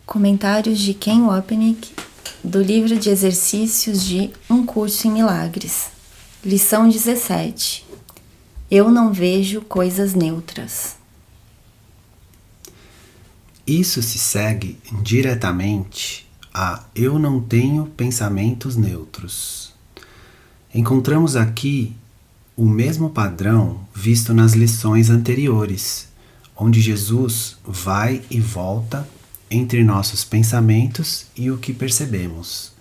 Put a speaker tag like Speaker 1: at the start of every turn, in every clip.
Speaker 1: Comentários de Ken Wapnick, do livro de exercícios de Um Curso em Milagres. Lição 17. Eu não vejo coisas neutras.
Speaker 2: Isso se segue diretamente a eu não tenho pensamentos neutros. Encontramos aqui o mesmo padrão visto nas lições anteriores, onde Jesus vai e volta entre nossos pensamentos e o que percebemos,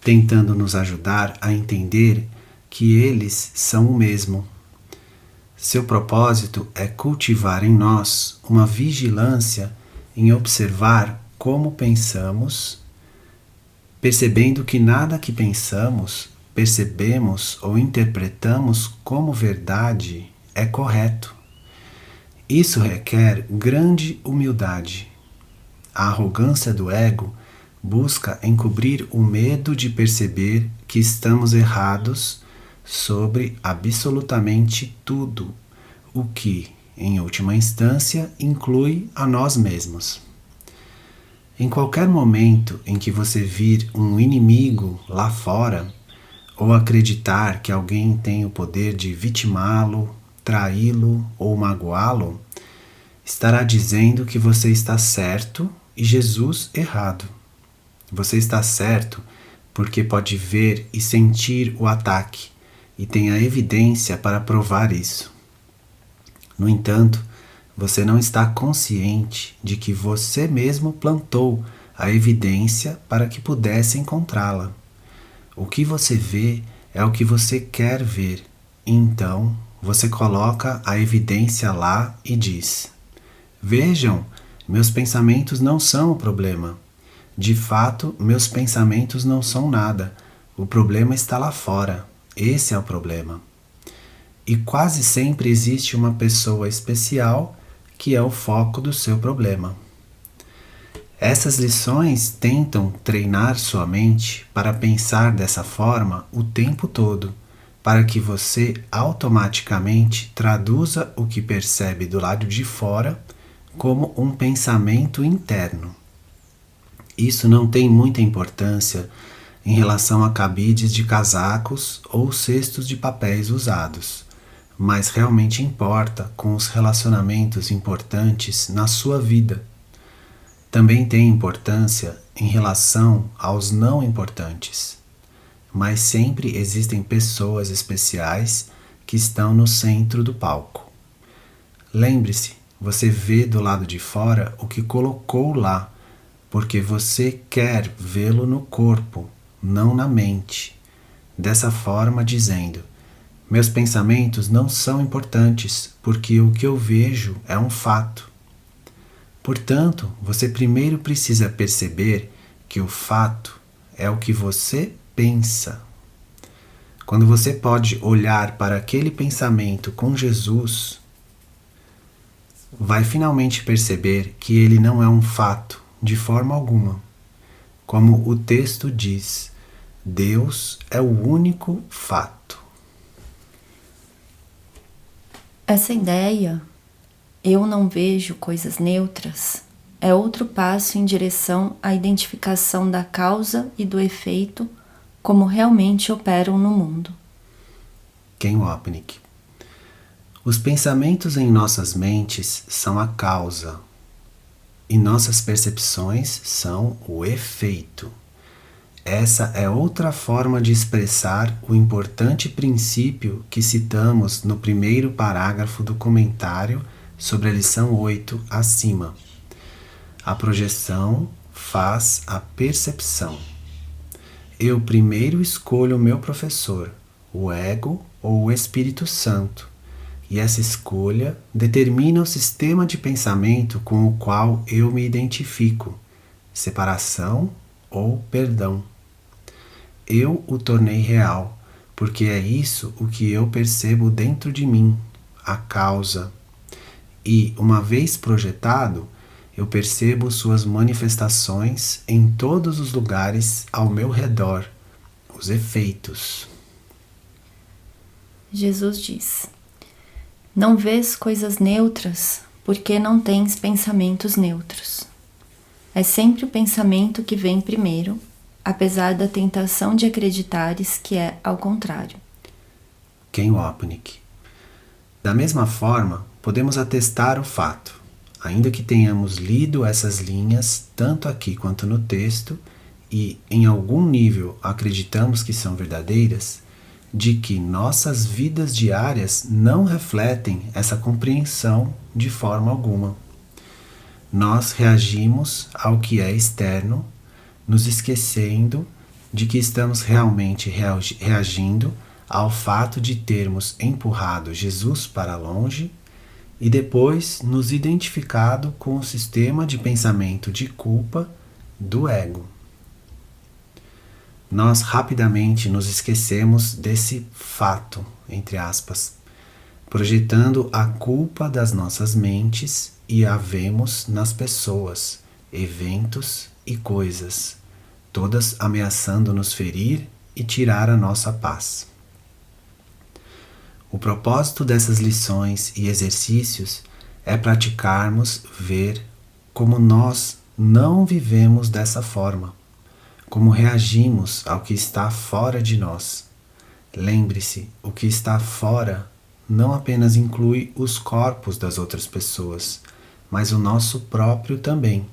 Speaker 2: tentando nos ajudar a entender que eles são o mesmo. Seu propósito é cultivar em nós uma vigilância em observar como pensamos, percebendo que nada que pensamos, percebemos ou interpretamos como verdade é correto. Isso requer grande humildade. A arrogância do ego busca encobrir o medo de perceber que estamos errados sobre absolutamente tudo, o que, em última instância, inclui a nós mesmos. Em qualquer momento em que você vir um inimigo lá fora, ou acreditar que alguém tem o poder de vitimá-lo, traí-lo ou magoá-lo, estará dizendo que você está certo e Jesus errado. Você está certo porque pode ver e sentir o ataque e tem a evidência para provar isso. No entanto, você não está consciente de que você mesmo plantou a evidência para que pudesse encontrá-la. O que você vê é o que você quer ver. Então, você coloca a evidência lá e diz: vejam, meus pensamentos não são o problema. De fato, meus pensamentos não são nada. O problema está lá fora. Esse é o problema. E quase sempre existe uma pessoa especial que é o foco do seu problema. Essas lições tentam treinar sua mente para pensar dessa forma o tempo todo, para que você automaticamente traduza o que percebe do lado de fora como um pensamento interno. Isso não tem muita importância em relação a cabides de casacos ou cestos de papéis usados, mas realmente importa com os relacionamentos importantes na sua vida. Também tem importância em relação aos não importantes, mas sempre existem pessoas especiais que estão no centro do palco. Lembre-se, você vê do lado de fora o que colocou lá, porque você quer vê-lo no corpo, não na mente. Dessa forma, dizendo: meus pensamentos não são importantes, porque o que eu vejo é um fato. Portanto, você primeiro precisa perceber que o fato é o que você pensa. Quando você pode olhar para aquele pensamento com Jesus, vai finalmente perceber que ele não é um fato de forma alguma. Como o texto diz, Deus é o único fato.
Speaker 1: Essa ideia, eu não vejo coisas neutras, é outro passo em direção à identificação da causa e do efeito como realmente operam no mundo.
Speaker 2: Ken Wapnick. Os pensamentos em nossas mentes são a causa e nossas percepções são o efeito. Essa é outra forma de expressar o importante princípio que citamos no primeiro parágrafo do comentário sobre a lição 8 acima. A projeção faz a percepção. Eu primeiro escolho o meu professor, o ego ou o Espírito Santo, e essa escolha determina o sistema de pensamento com o qual eu me identifico, separação ou perdão. Eu o tornei real, porque é isso o que eu percebo dentro de mim, a causa. E, uma vez projetado, eu percebo suas manifestações em todos os lugares ao meu redor, os efeitos.
Speaker 1: Jesus diz: não vês coisas neutras porque não tens pensamentos neutros. É sempre o pensamento que vem primeiro, apesar da tentação de acreditares que é ao contrário.
Speaker 2: Ken Wapnick. Da mesma forma, podemos atestar o fato, ainda que tenhamos lido essas linhas tanto aqui quanto no texto e, em algum nível, acreditamos que são verdadeiras, de que nossas vidas diárias não refletem essa compreensão de forma alguma. Nós reagimos ao que é externo, nos esquecendo de que estamos realmente reagindo ao fato de termos empurrado Jesus para longe e depois nos identificado com o sistema de pensamento de culpa do ego. Nós rapidamente nos esquecemos desse fato, entre aspas, projetando a culpa das nossas mentes e a vemos nas pessoas, eventos e coisas, todas ameaçando nos ferir e tirar a nossa paz. O propósito dessas lições e exercícios é praticarmos ver como nós não vivemos dessa forma, como reagimos ao que está fora de nós. Lembre-se, o que está fora não apenas inclui os corpos das outras pessoas, mas o nosso próprio também,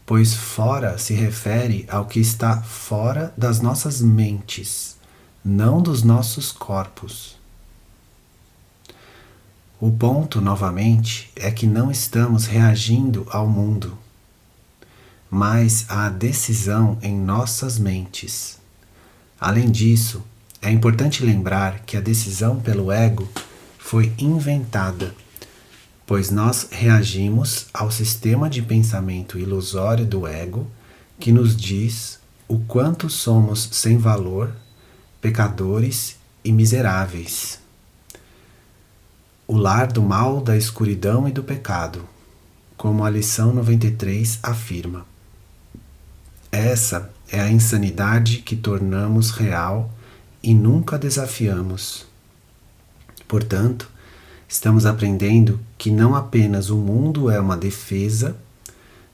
Speaker 2: pois fora se refere ao que está fora das nossas mentes, não dos nossos corpos. O ponto, novamente, é que não estamos reagindo ao mundo, mas à decisão em nossas mentes. Além disso, é importante lembrar que a decisão pelo ego foi inventada, pois nós reagimos ao sistema de pensamento ilusório do ego que nos diz o quanto somos sem valor, pecadores e miseráveis. O lar do mal, da escuridão e do pecado, como a lição 93 afirma. Essa é a insanidade que tornamos real e nunca desafiamos. Portanto, estamos aprendendo que não apenas o mundo é uma defesa,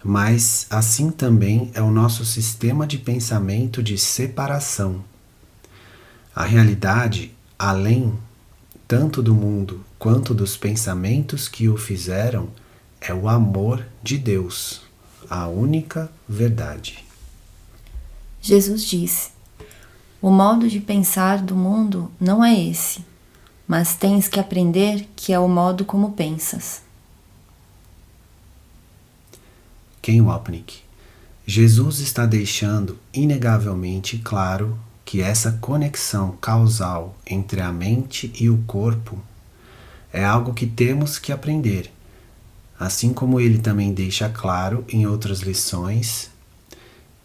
Speaker 2: mas assim também é o nosso sistema de pensamento de separação. A realidade, além tanto do mundo quanto dos pensamentos que o fizeram, é o amor de Deus, a única verdade.
Speaker 1: Jesus disse: o modo de pensar do mundo não é esse, mas tens que aprender que é o modo como pensas.
Speaker 2: Ken Wapnick. Jesus está deixando inegavelmente claro que essa conexão causal entre a mente e o corpo é algo que temos que aprender, assim como ele também deixa claro em outras lições,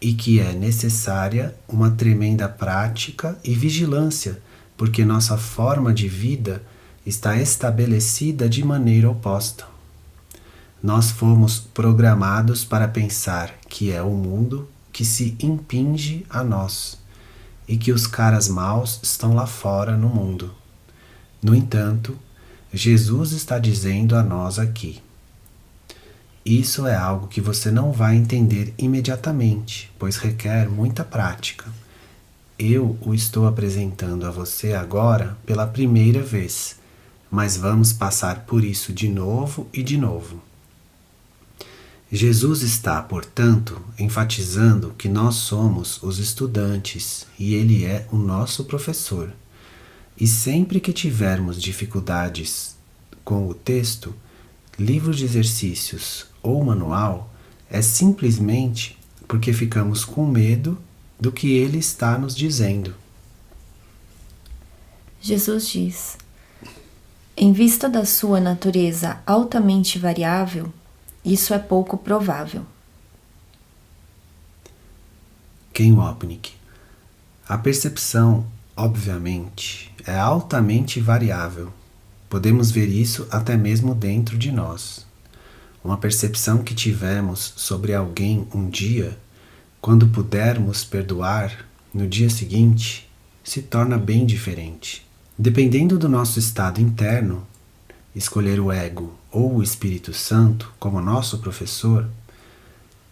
Speaker 2: e que é necessária uma tremenda prática e vigilância, porque nossa forma de vida está estabelecida de maneira oposta. Nós fomos programados para pensar que é o mundo que se impinge a nós e que os caras maus estão lá fora no mundo. No entanto, Jesus está dizendo a nós aqui: isso é algo que você não vai entender imediatamente, pois requer muita prática. Eu o estou apresentando a você agora pela primeira vez, mas vamos passar por isso de novo e de novo. Jesus está, portanto, enfatizando que nós somos os estudantes e Ele é o nosso professor. E sempre que tivermos dificuldades com o texto, livro de exercícios ou manual, é simplesmente porque ficamos com medo do que Ele está nos dizendo.
Speaker 1: Jesus diz: em vista da sua natureza altamente variável, isso é pouco provável.
Speaker 2: Ken Wapnick. A percepção, obviamente, é altamente variável. Podemos ver isso até mesmo dentro de nós. Uma percepção que tivemos sobre alguém um dia, quando pudermos perdoar, no dia seguinte, se torna bem diferente. Dependendo do nosso estado interno, escolher o ego ou o Espírito Santo como nosso professor,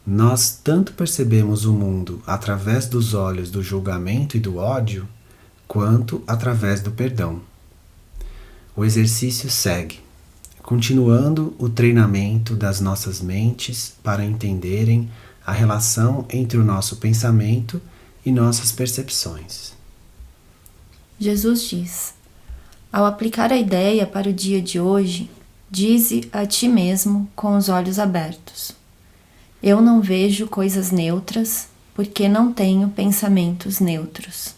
Speaker 2: Nós tanto percebemos o mundo através dos olhos do julgamento e do ódio, quanto através do perdão. O exercício segue, continuando o treinamento das nossas mentes para entenderem a relação entre o nosso pensamento e nossas percepções.
Speaker 1: Jesus diz: ao aplicar a ideia para o dia de hoje, dize a ti mesmo com os olhos abertos: eu não vejo coisas neutras porque não tenho pensamentos neutros.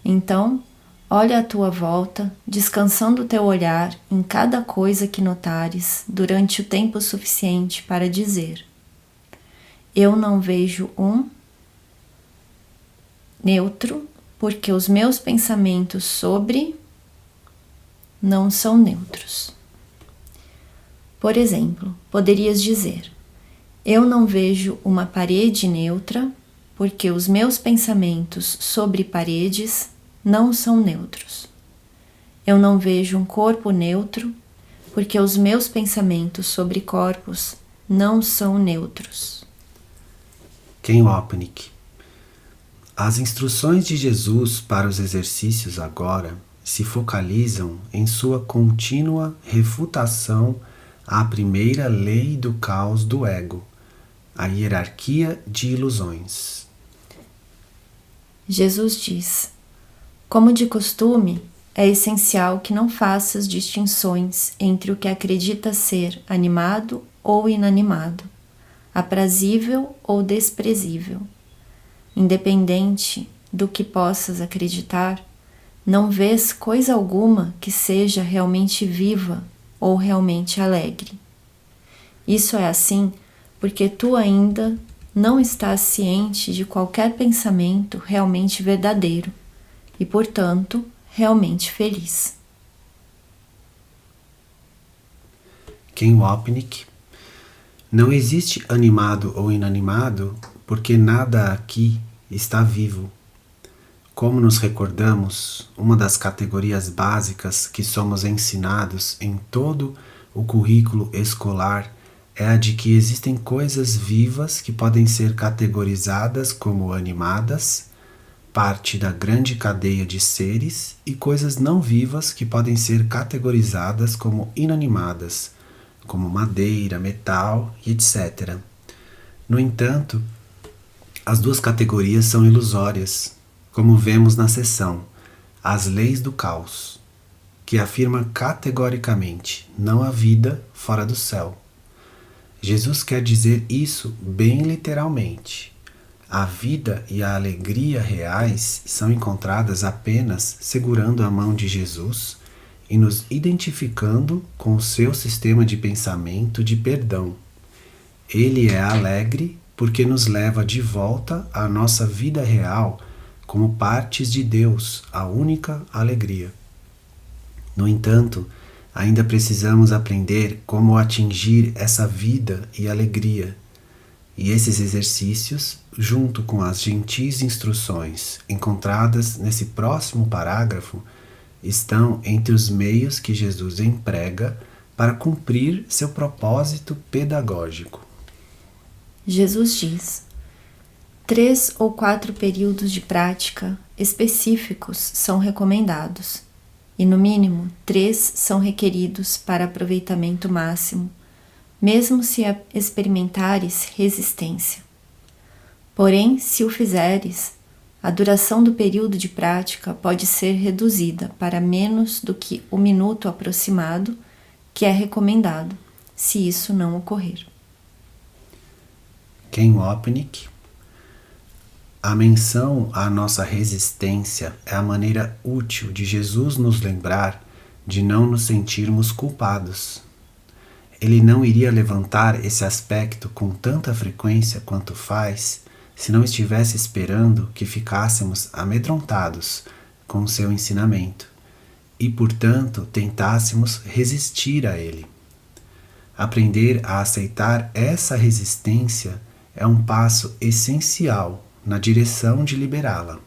Speaker 1: Então, olha à tua volta, descansando o teu olhar em cada coisa que notares durante o tempo suficiente para dizer: eu não vejo um neutro porque os meus pensamentos sobre não são neutros. Por exemplo, poderias dizer: eu não vejo uma parede neutra porque os meus pensamentos sobre paredes não são neutros. Eu não vejo um corpo neutro porque os meus pensamentos sobre corpos não são neutros.
Speaker 2: Ken Wapnick. As instruções de Jesus para os exercícios agora se focalizam em sua contínua refutação à primeira lei do caos do ego, a hierarquia de ilusões.
Speaker 1: Jesus diz: como de costume, é essencial que não faças distinções entre o que acredita ser animado ou inanimado, aprazível ou desprezível. Independente do que possas acreditar, não vês coisa alguma que seja realmente viva ou realmente alegre. Isso é assim porque tu ainda não estás ciente de qualquer pensamento realmente verdadeiro e, portanto, realmente feliz.
Speaker 2: Ken Wapnick. Não existe animado ou inanimado porque nada aqui está vivo. Como nos recordamos, uma das categorias básicas que somos ensinados em todo o currículo escolar é a de que existem coisas vivas que podem ser categorizadas como animadas, parte da grande cadeia de seres, e coisas não vivas que podem ser categorizadas como inanimadas, como madeira, metal e etc. No entanto, as duas categorias são ilusórias, como vemos na seção As Leis do Caos, que afirma categoricamente: não há vida fora do céu. Jesus quer dizer isso bem literalmente. A vida e a alegria reais são encontradas apenas segurando a mão de Jesus e nos identificando com o seu sistema de pensamento de perdão. Ele é alegre porque nos leva de volta à nossa vida real como partes de Deus, a única alegria. No entanto, ainda precisamos aprender como atingir essa vida e alegria. E esses exercícios, junto com as gentis instruções encontradas nesse próximo parágrafo, estão entre os meios que Jesus emprega para cumprir seu propósito pedagógico.
Speaker 1: Jesus diz: 3 ou 4 períodos de prática específicos são recomendados, e no mínimo 3 são requeridos para aproveitamento máximo, mesmo se experimentares resistência. Porém, se o fizeres, a duração do período de prática pode ser reduzida para menos do que o minuto aproximado que é recomendado, se isso não ocorrer.
Speaker 2: Ken Wapnick. A menção à nossa resistência é a maneira útil de Jesus nos lembrar de não nos sentirmos culpados. Ele não iria levantar esse aspecto com tanta frequência quanto faz se não estivesse esperando que ficássemos amedrontados com o seu ensinamento e, portanto, tentássemos resistir a ele. Aprender a aceitar essa resistência é um passo essencial na direção de liberá-la.